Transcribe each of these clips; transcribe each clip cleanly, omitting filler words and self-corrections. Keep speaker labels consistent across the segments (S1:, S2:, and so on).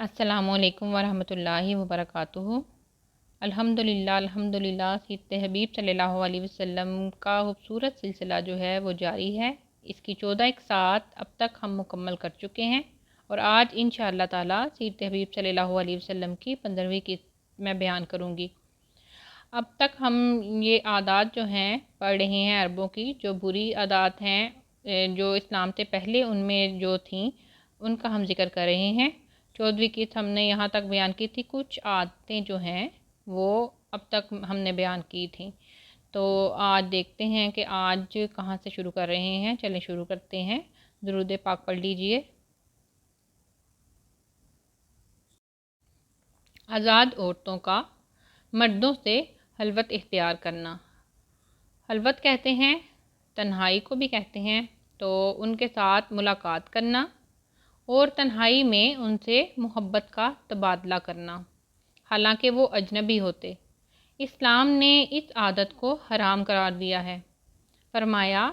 S1: अस्सलामु अलैकुम वरहमतुल्लाहि वबरकातुहू। अल्हम्दुलिल्लाह सीरत हबीब सल्लल्लाहु अलैहि वसल्लम का खूबसूरत सिलसिला जो है वो जारी है। इसकी 14 इकसात अब तक हम मुकम्मल कर चुके हैं और आज इंशाअल्लाह ताला सीरत हबीब सल्लल्लाहु अलैहि वसल्लम की 15वीं किस्त मैं बयान करूँगी। अब तक हम ये आदात जो हैं पढ़ रहे हैं अरबों की, जो बुरी आदात हैं जो इस्लाम से पहले उनमें जो थी उनका हम जिक्र कर रहे हैं। 14वीं किस्त हमने यहाँ तक बयान की थी। कुछ आदतें जो हैं वो अब तक हमने बयान की थी। तो आज देखते हैं कि आज कहाँ से शुरू कर रहे हैं। चलें शुरू करते हैं। दुरूद पाक पढ़ लीजिए। आज़ाद औरतों का मर्दों से हलवत इख्तियार करना। हलवत कहते हैं, तन्हाई को भी कहते हैं। तो उनके साथ मुलाकात करना और तन्हाई में उनसे मोहब्बत का तबादला करना, हालांकि वो अजनबी होते। इस्लाम ने इस आदत को हराम करार दिया है। फरमाया,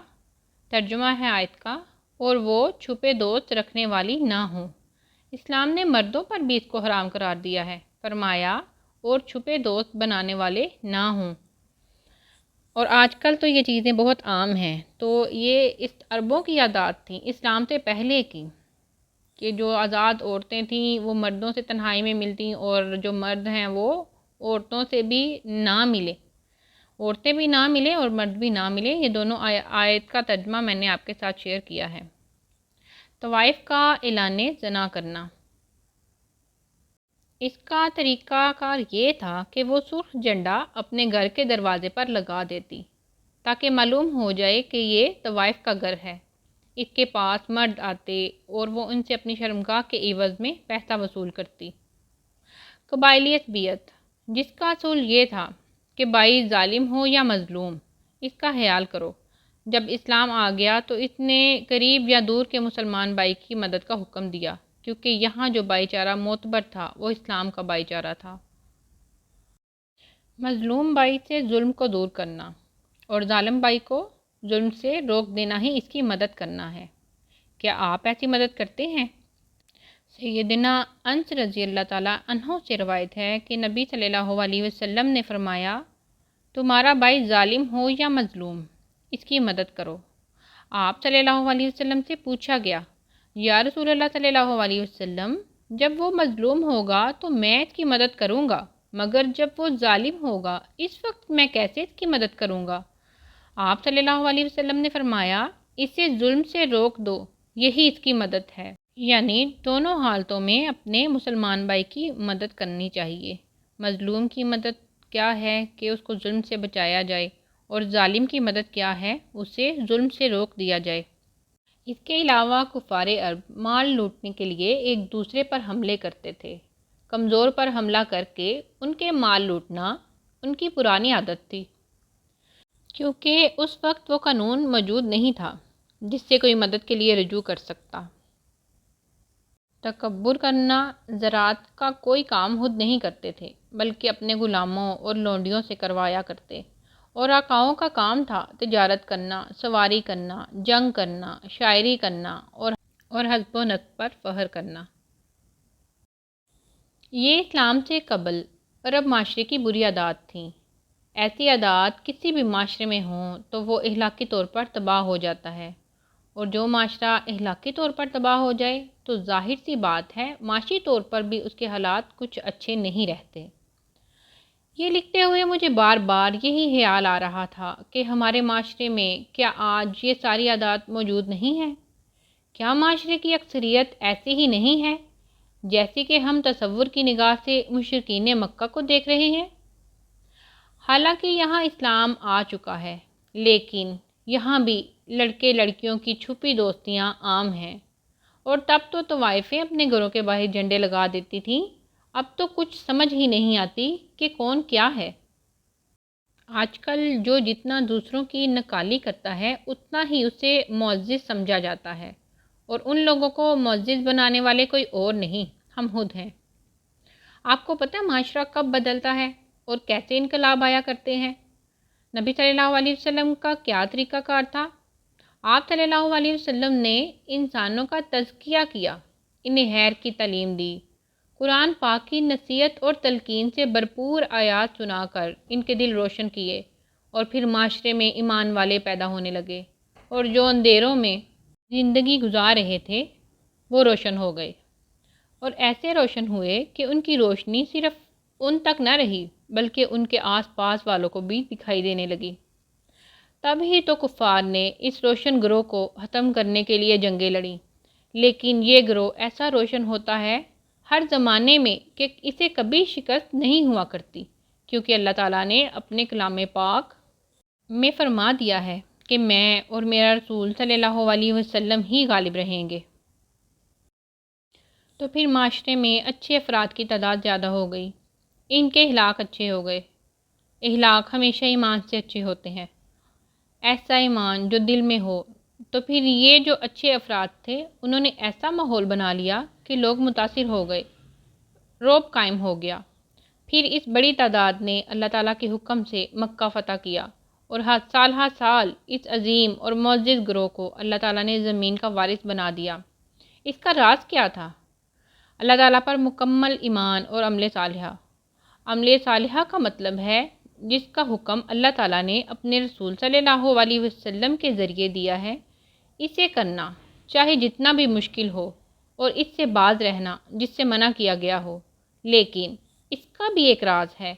S1: तर्जुमा है आयत का, और वो छुपे दोस्त रखने वाली ना हो। इस्लाम ने मर्दों पर भी इसको हराम करार दिया है। फरमाया, और छुपे दोस्त बनाने वाले ना हों। और आजकल तो ये चीज़ें बहुत आम हैं। तो ये इस अरबों की आदत थी इस्लाम से पहले की, कि जो आज़ाद औरतें थीं वो मर्दों से तन्हाई में मिलती और जो मर्द हैं वो औरतों से भी ना मिले, औरतें भी ना मिले और मर्द भी ना मिले। ये दोनों आयत का तर्जमा मैंने आपके साथ शेयर किया है। तवाइफ का ऐलान ज़ना करना। इसका तरीक़ाकार ये था कि वो सुर्ख झंडा अपने घर के दरवाज़े पर लगा देती ताकि मालूम हो जाए कि ये तवाइफ का घर है। इसके पास मर्द आते और वो उनसे अपनी शर्मगाह के एवज़ में पैसा वसूल करती। कबाइलियत बियत, जिसका असूल ये था कि भाई जालिम हो या मज़लूम, इसका ख्याल करो। जब इस्लाम आ गया तो इसने करीब या दूर के मुसलमान भाई की मदद का हुक्म दिया, क्योंकि यहाँ जो भाईचारा मोतबर था वो इस्लाम का भाईचारा था। मज़लूम भाई से जुल्म को दूर करना और जालिम भाई को जुल्म से रोक देना ही इसकी मदद करना है। क्या आप ऐसी मदद करते हैं? सैयदना अनस रज़ी अल्लाह ताला अन्हो से रवायत है कि नबी सल्लल्लाहु अलैहि वसल्लम ने फरमाया, तुम्हारा भाई जालिम हो या मज़लूम, इसकी मदद करो। आप सल्लल्लाहु अलैहि वसल्लम से पूछा गया, या रसूलल्लाह सल्लल्लाहु अलैहि वसल्लम, जब वो मज़लूम होगा तो मैं इसकी मदद करूँगा, मगर जब वो जालिम होगा इस वक्त मैं कैसे इसकी मदद करूँगा? आप सल्लल्लाहु अलैहि वसल्लम ने फरमाया, इसे जुल्म से रोक दो, यही इसकी मदद है। यानी दोनों हालतों में अपने मुसलमान भाई की मदद करनी चाहिए। मज़लूम की मदद क्या है कि उसको जुल्म से बचाया जाए, और जालिम की मदद क्या है, उसे जुल्म से रोक दिया जाए। इसके अलावा कुफ़ारे अरब माल लूटने के लिए एक दूसरे पर हमले करते थे। कमज़ोर पर हमला करके उनके माल लूटना उनकी पुरानी आदत थी, क्योंकि उस वक्त वो कानून मौजूद नहीं था जिससे कोई मदद के लिए रजू कर सकता। तकब्बुर करना, ज़राअत का कोई काम खुद नहीं करते थे बल्कि अपने ग़ुलामों और लोंडियों से करवाया करते, और आकाओं का काम था तिजारत करना, सवारी करना, जंग करना, शायरी करना और हस्ब नस्ब पर फ़ख्र करना। ये इस्लाम से कबल अरब माशरे की बुरी आदत थी। ऐसी आदत किसी भी माशरे में हों तो वो इखलाकी तौर पर तबाह हो जाता है, और जो माशरा इखलाकी तौर पर तबाह हो जाए तो ज़ाहिर सी बात है माशी तौर पर भी उसके हालात कुछ अच्छे नहीं रहते। ये लिखते हुए मुझे बार बार यही ख्याल आ रहा था कि हमारे माशरे में क्या आज ये सारी आदत मौजूद नहीं है? क्या माशरे की अक्सरियत ऐसी ही नहीं है जैसे कि हम तसव्वुर की निगाह से मुशरिकीन मक्का को देख रहे हैं? हालांकि यहाँ इस्लाम आ चुका है, लेकिन यहाँ भी लड़के लड़कियों की छुपी दोस्तियाँ आम हैं। और तब तो तवाइफें अपने घरों के बाहर झंडे लगा देती थीं। अब तो कुछ समझ ही नहीं आती कि कौन क्या है। आजकल जो जितना दूसरों की नकाली करता है उतना ही उसे मुअज़्ज़िज़ समझा जाता है, और उन लोगों को मुअज़्ज़िज़ बनाने वाले कोई और नहीं, हम खुद हैं। आपको पता है माशरा कब बदलता है और कैसे इनकलाब आया करते हैं? नबी सल्लल्लाहु अलैहि वसल्लम का क्या तरीक़ाकार था? आप सल्लल्लाहु अलैहि वसल्लम ने इंसानों का तज़किया किया, इन्हें खैर की तालीम दी, قرآن پاک کی نصیحت اور تلقین سے بھرپور آیات سنا کر ان کے دل روشن کیے، اور پھر معاشرے میں ایمان والے پیدا ہونے لگے، اور جو اندھیروں میں زندگی گزار رہے تھے وہ روشن ہو گئے، اور ایسے روشن ہوئے کہ ان کی روشنی صرف ان تک نہ رہی بلکہ ان کے آس پاس والوں کو بھی دکھائی دینے لگی۔ تب ہی تو کفار نے اس روشن گروہ کو ختم کرنے کے لیے جنگیں لڑیں، لیکن یہ گروہ ایسا روشن ہوتا ہے ہر زمانے میں کہ اسے کبھی شکست نہیں ہوا کرتی، کیونکہ اللہ تعالیٰ نے اپنے کلام پاک میں فرما دیا ہے کہ میں اور میرا رسول صلی اللہ علیہ وسلم ہی غالب رہیں گے۔ تو پھر معاشرے میں اچھے افراد کی تعداد زیادہ ہو گئی، ان کے اخلاق اچھے ہو گئے۔ اخلاق ہمیشہ ایمان سے اچھے ہوتے ہیں، ایسا ایمان جو دل میں ہو۔ تو پھر یہ جو اچھے افراد تھے انہوں نے ایسا ماحول بنا لیا کہ لوگ متاثر ہو گئے، رعب قائم ہو گیا۔ پھر اس بڑی تعداد نے اللہ تعالیٰ کے حکم سے مکہ فتح کیا، اور سال ہر سال اس عظیم اور معزز گروہ کو اللہ تعالیٰ نے زمین کا وارث بنا دیا۔ اس کا راز کیا تھا؟ اللہ تعالیٰ پر مکمل ایمان اور عمل صالحہ۔ عمل صالحہ کا مطلب ہے جس کا حکم اللہ تعالیٰ نے اپنے رسول صلی اللہ علیہ وسلم کے ذریعے دیا ہے، اسے کرنا چاہے جتنا بھی مشکل ہو، اور اس سے باز رہنا جس سے منع کیا گیا ہو۔ لیکن اس کا بھی ایک راز ہے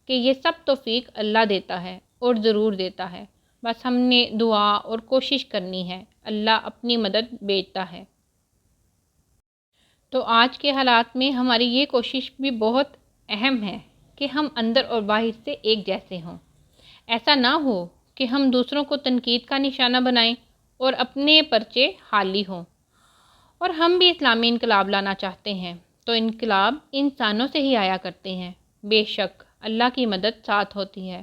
S1: کہ یہ سب توفیق اللہ دیتا ہے، اور ضرور دیتا ہے، بس ہم نے دعا اور کوشش کرنی ہے، اللہ اپنی مدد بھیجتا ہے۔ تو آج کے حالات میں ہماری یہ کوشش بھی بہت اہم ہے کہ ہم اندر اور باہر سے ایک جیسے ہوں۔ ایسا نہ ہو کہ ہم دوسروں کو تنقید کا نشانہ بنائیں اور اپنے پرچے خالی ہوں۔ اور ہم بھی اسلامی انقلاب لانا چاہتے ہیں تو انقلاب انسانوں سے ہی آیا کرتے ہیں، بے شک اللہ کی مدد ساتھ ہوتی ہے۔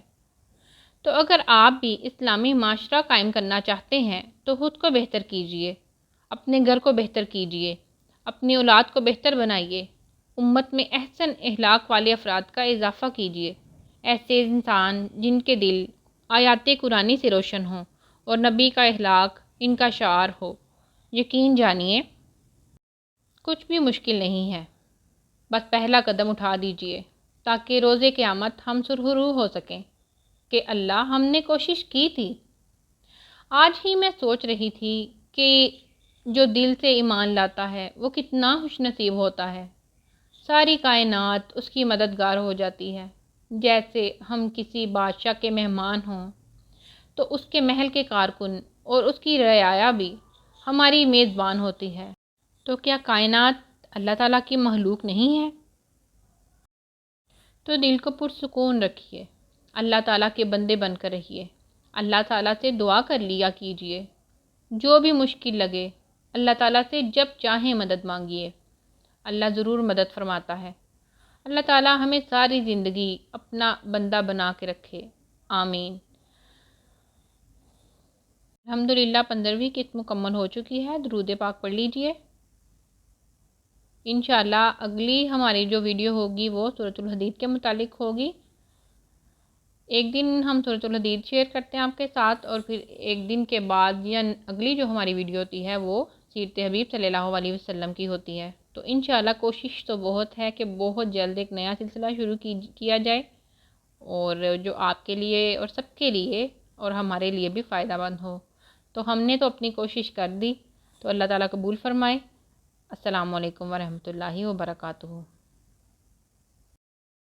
S1: تو اگر آپ بھی اسلامی معاشرہ قائم کرنا چاہتے ہیں تو خود کو بہتر کیجیے، اپنے گھر کو بہتر کیجیے، اپنی اولاد کو بہتر بنائیے، امت میں احسن اخلاق والے افراد کا اضافہ کیجیے، ایسے انسان جن کے دل آیات قرآنی سے روشن ہوں اور نبی کا اخلاق ان کا شعار ہو۔ یقین جانیے کچھ بھی مشکل نہیں ہے، بس پہلا قدم اٹھا دیجیے تاکہ روز قیامت ہم سرخرو ہو سکیں کہ اللہ ہم نے کوشش کی تھی۔ آج ہی میں سوچ رہی تھی کہ جو دل سے ایمان لاتا ہے وہ کتنا خوش نصیب ہوتا ہے، ساری کائنات اس کی مددگار ہو جاتی ہے۔ جیسے ہم کسی بادشاہ کے مہمان ہوں تو اس کے محل کے کارکن اور اس کی رعایا بھی ہماری میزبان ہوتی ہے، تو کیا کائنات اللہ تعالیٰ کی مخلوق نہیں ہے؟ تو دل کو پرسکون رکھیے، اللہ تعالیٰ کے بندے بن کر رہیے، اللہ تعالیٰ سے دعا کر لیا کیجیے، جو بھی مشکل لگے اللہ تعالیٰ سے جب چاہیں مدد مانگیے، اللہ ضرور مدد فرماتا ہے۔ اللہ تعالیٰ ہمیں ساری زندگی اپنا بندہ بنا کے رکھے، آمین۔ الحمدللہ 15ویں قسط مکمل ہو چکی ہے، درود پاک پڑھ لیجئے۔ انشاءاللہ اگلی ہماری جو ویڈیو ہوگی وہ سورۃ الحدید کے متعلق ہوگی۔ ایک دن ہم سورۃ الحدید شیئر کرتے ہیں آپ کے ساتھ، اور پھر ایک دن کے بعد یا اگلی جو ہماری ویڈیو ہوتی ہے وہ سیرت حبیب صلی اللہ علیہ وسلم کی ہوتی ہے۔ تو انشاءاللہ کوشش تو بہت ہے کہ بہت جلد ایک نیا سلسلہ شروع کیا جائے، اور جو آپ کے لیے اور سب کے لیے اور ہمارے لیے بھی فائدہ مند ہو۔ تو ہم نے تو اپنی کوشش کر دی، تو اللہ تعالیٰ قبول فرمائے۔ السلام علیکم ورحمۃ اللہ وبرکاتہ۔